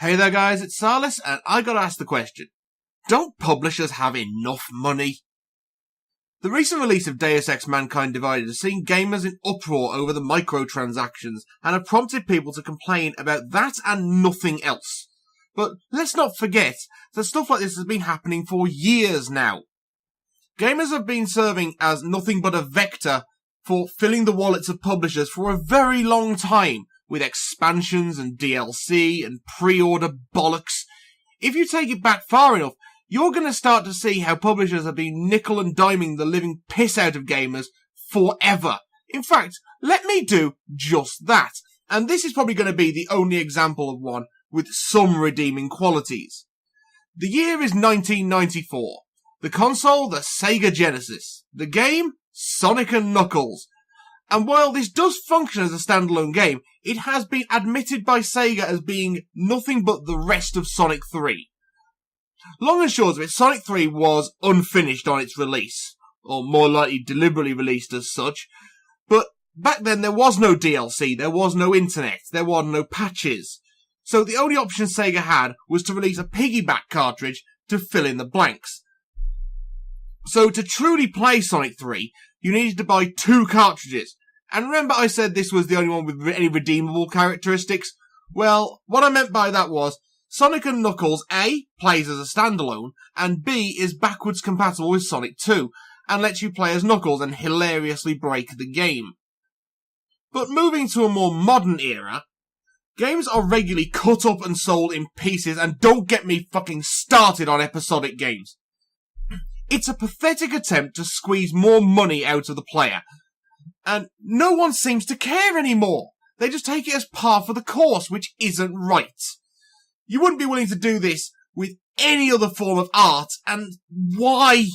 Hey there guys, it's Salis, and I gotta ask the question. Don't publishers have enough money? The recent release of Deus Ex Mankind Divided has seen gamers in uproar over the microtransactions, and have prompted people to complain about that and nothing else. But let's not forget that stuff like this has been happening for years now. Gamers have been serving as nothing but a vector for filling the wallets of publishers for a very long time, with expansions and DLC and pre-order bollocks. If you take it back far enough, you're going to start to see how publishers have been nickel and diming the living piss out of gamers forever. In fact, let me do just that. And this is probably going to be the only example of one with some redeeming qualities. The year is 1994. The console, the Sega Genesis. The game, Sonic & Knuckles. And while this does function as a standalone game, it has been admitted by Sega as being nothing but the rest of Sonic 3. Long and short of it, Sonic 3 was unfinished on its release, or more likely deliberately released as such, but back then there was no DLC, there was no internet, there were no patches, so the only option Sega had was to release a piggyback cartridge to fill in the blanks. So to truly play Sonic 3, you needed to buy 2 cartridges. And remember I said this was the only one with any redeemable characteristics? Well, what I meant by that was, Sonic & Knuckles A, plays as a standalone, and B, is backwards compatible with Sonic 2, and lets you play as Knuckles and hilariously break the game. But moving to a more modern era, games are regularly cut up and sold in pieces, and don't get me fucking started on episodic games. It's a pathetic attempt to squeeze more money out of the player. And no one seems to care anymore. They just take it as par for the course, which isn't right. You wouldn't be willing to do this with any other form of art, and why?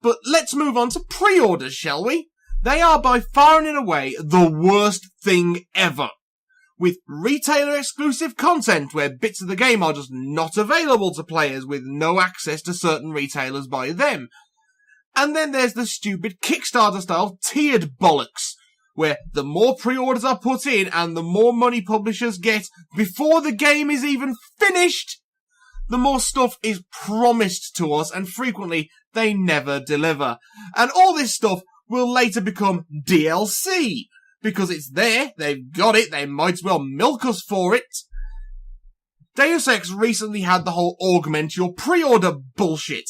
But let's move on to pre-orders, shall we? They are by far and in away the worst thing ever. With retailer-exclusive content where bits of the game are just not available to players with no access to certain retailers by them. And then there's the stupid Kickstarter-style tiered bollocks, where the more pre-orders are put in and the more money publishers get before the game is even finished, the more stuff is promised to us, and frequently they never deliver. And all this stuff will later become DLC. Because it's there, they've got it, they might as well milk us for it. Deus Ex recently had the whole augment your pre-order bullshit.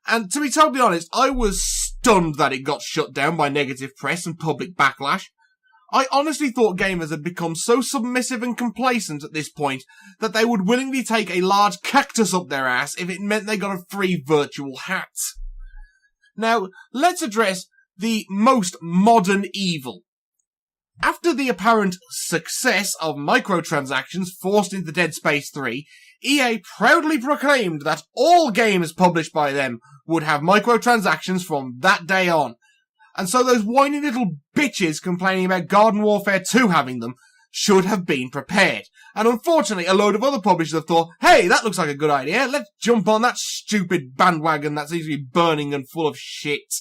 And to be totally honest, I was stunned that it got shut down by negative press and public backlash. I honestly thought gamers had become so submissive and complacent at this point that they would willingly take a large cactus up their ass if it meant they got a free virtual hat. Now, let's address the most modern evil. After the apparent success of microtransactions forced into Dead Space 3, EA proudly proclaimed that all games published by them would have microtransactions from that day on. And so those whiny little bitches complaining about Garden Warfare 2 having them should have been prepared. And unfortunately, a load of other publishers have thought, hey, that looks like a good idea, let's jump on that stupid bandwagon that seems to be burning and full of shit.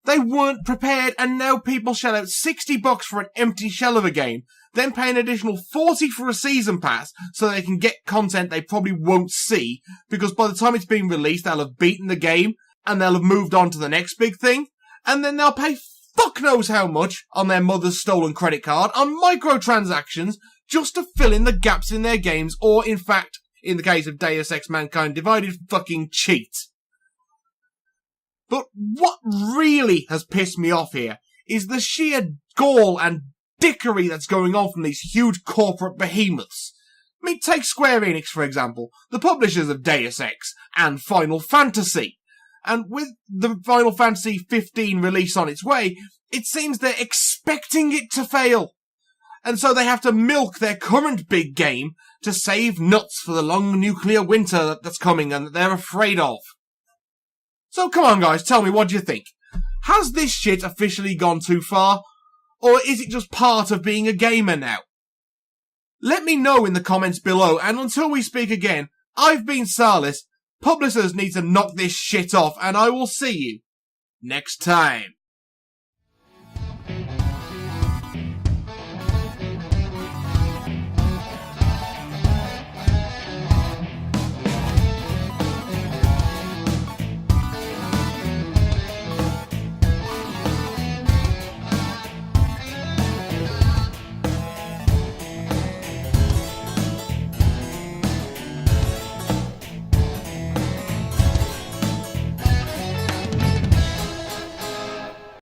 They weren't prepared, and now people shell out $60 for an empty shell of a game, then pay an additional $40 for a season pass so they can get content they probably won't see, because by the time it's been released they'll have beaten the game, and they'll have moved on to the next big thing, and then they'll pay fuck knows how much on their mother's stolen credit card on microtransactions just to fill in the gaps in their games, or in fact, in the case of Deus Ex Mankind Divided, fucking cheat. But what really has pissed me off here is the sheer gall and dickery that's going on from these huge corporate behemoths. I mean, take Square Enix, for example, the publishers of Deus Ex and Final Fantasy. And with the Final Fantasy 15 release on its way, it seems they're expecting it to fail. And so they have to milk their current big game to save nuts for the long nuclear winter that's coming and that they're afraid of. So come on guys, tell me, what do you think? Has this shit officially gone too far? Or is it just part of being a gamer now? Let me know in the comments below, and until we speak again, I've been Salis. Publishers need to knock this shit off, and I will see you next time.